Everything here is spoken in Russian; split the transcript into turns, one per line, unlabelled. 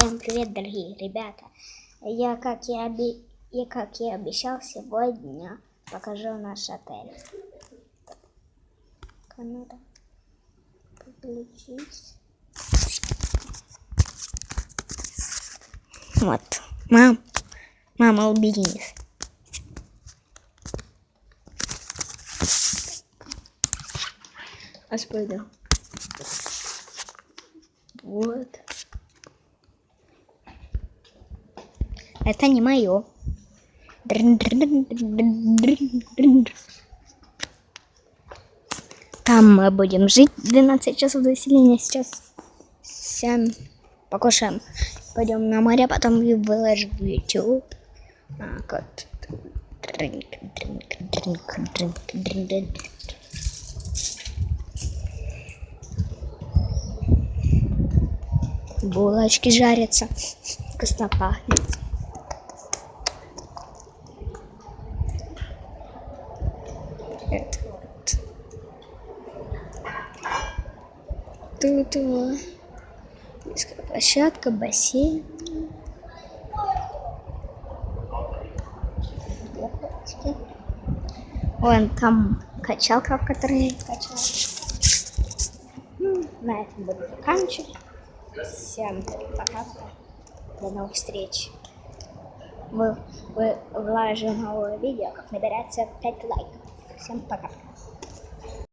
Всем привет, дорогие ребята! Как и обещал, сегодня покажу наш отель. Камера, подключись. Вот, мама, уберись. Господи. Вот. Это не мое. Там мы будем жить 12 часов заселения. Сейчас 7. Покушаем. Пойдем на море, потом выложим в YouTube. Вот. Булочки жарятся. Вкусно пахнет. Это вот. Тут детская площадка, бассейн. Вон там качалка, в которой я качал. На этом буду заканчивать. Всем пока. До новых встреч. Выложу новое видео, как набирается 5 лайков. Всем пока.